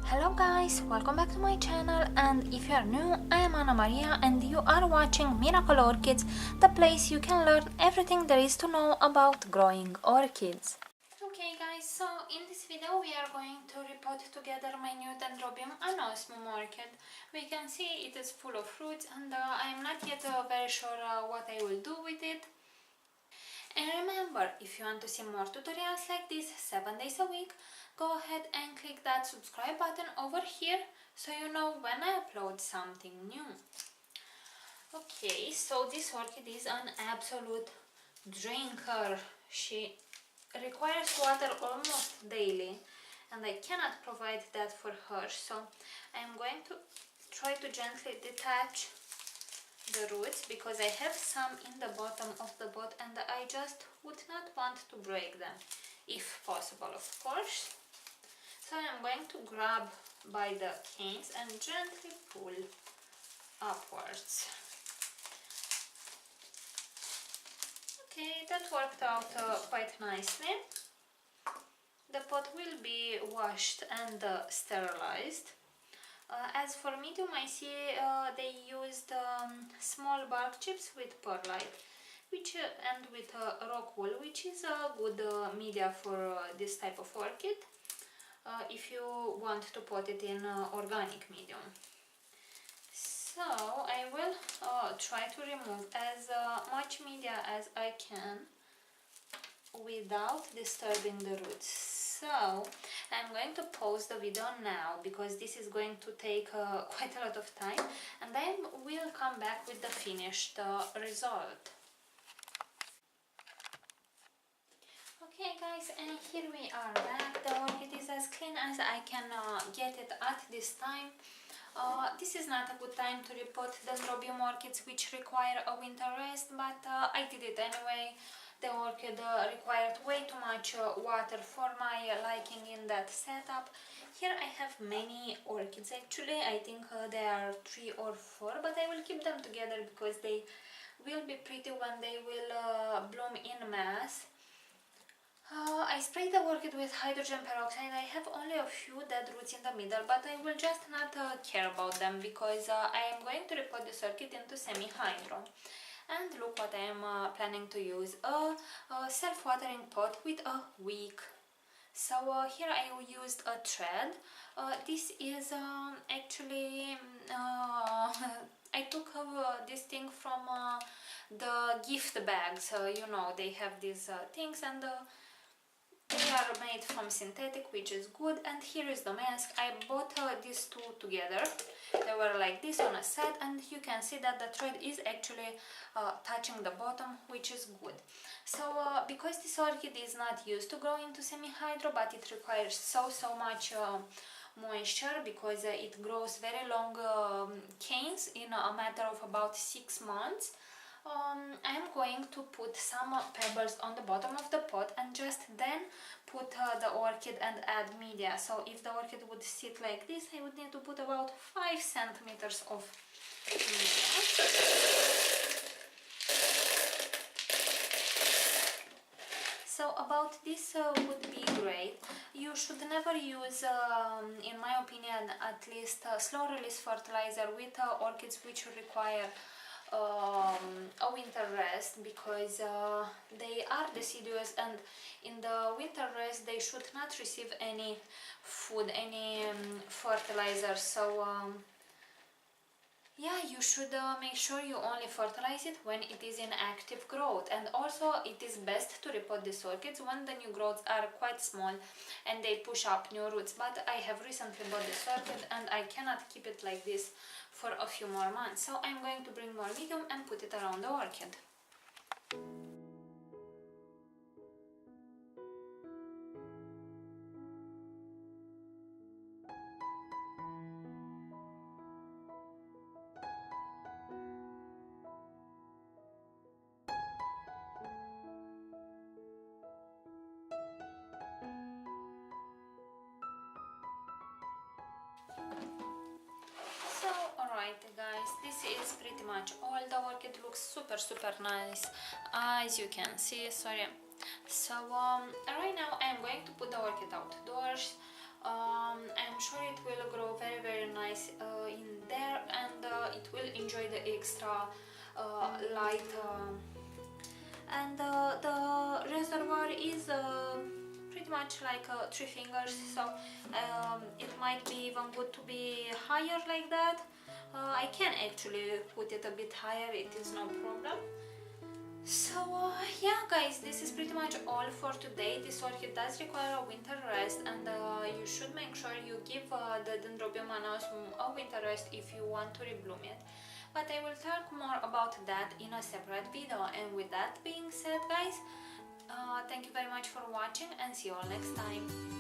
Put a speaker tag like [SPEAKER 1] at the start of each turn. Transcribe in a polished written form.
[SPEAKER 1] Hello guys, welcome back to my channel, and if you are new, I am Anna Maria and you are watching Miracle Orchids, the place you can learn everything there is to know about growing orchids. Okay guys, so in this video we are going to repot together my new Dendrobium Anosmum orchid. We can see it is full of fruits and I am not yet very sure what I will do with it. And remember, if you want to see more tutorials like this 7 days a week, go ahead and click that subscribe button over here so you know when I upload something new. Okay, so this orchid is an absolute drinker. She requires water almost daily and I cannot provide that for her, so I'm going to try to gently detach the roots because I have some in the bottom of the pot and I just would not want to break them, if possible, of course. So I'm going to grab by the canes and gently pull upwards. Okay, that worked out quite nicely. The pot will be washed and sterilized. As for medium, I see they used small bark chips with perlite, which and with rock wool, which is a good media for this type of orchid if you want to pot it in organic medium. So I will try to remove as much media as I can without disturbing the roots. So I'm going to pause the video now because this is going to take quite a lot of time, and then we'll come back with the finished result. Okay guys, and here we are back. The orchid is as clean as I can get it at this time. This is not a good time to repot Dendrobium orchids which require a winter rest, but I did it anyway. The orchid required way too much water for my liking in that setup. Here I have many orchids actually. I think there are 3 or 4, but I will keep them together because they will be pretty when they will bloom in mass. I sprayed the orchid with hydrogen peroxide. I have only a few dead roots in the middle, but I will just not care about them because I am going to repot this orchid into semi-hydro. And look what I am planning to use, a self-watering pot with a wick. So here I used a thread. This is actually, I took this thing from the gift bags. You know, they have these things and they are made from synthetic, which is good. And here is the mask. I bought these two together. They were like this on a set, and you can see that the thread is actually touching the bottom, which is good. So because this orchid is not used to grow into semi-hydro, but it requires so much moisture because it grows very long canes in a matter of about 6 months. I am going to put some pebbles on the bottom of the pot and just then put the orchid and add media. So if the orchid would sit like this, I would need to put about 5 centimeters of media. So about this would be great. You should never use, in my opinion at least, slow release fertilizer with orchids which require a winter rest because they are deciduous, and in the winter rest they should not receive any food, any fertilizer. So yeah, you should make sure you only fertilize it when it is in active growth. And also it is best to repot these orchids when the new growths are quite small and they push up new roots. But I have recently bought this orchid and I cannot keep it like this for a few more months. So I'm going to bring more medium and put it around the orchid. Alright guys, this is pretty much all. The orchid looks super nice, as you can see. Sorry. So right now I'm going to put the orchid outdoors. I'm I'm sure it will grow very nice in there, and it will enjoy the extra light. And the reservoir is pretty much like 3 fingers, so it might be even good to be higher like that. I can actually put it a bit higher, it is no problem. So yeah guys, this is pretty much all for today. This orchid does require a winter rest, and you should make sure you give the Dendrobium anosmum a winter rest if you want to rebloom it. But I will talk more about that in a separate video. And with that being said guys, thank you very much for watching, and see you all next time.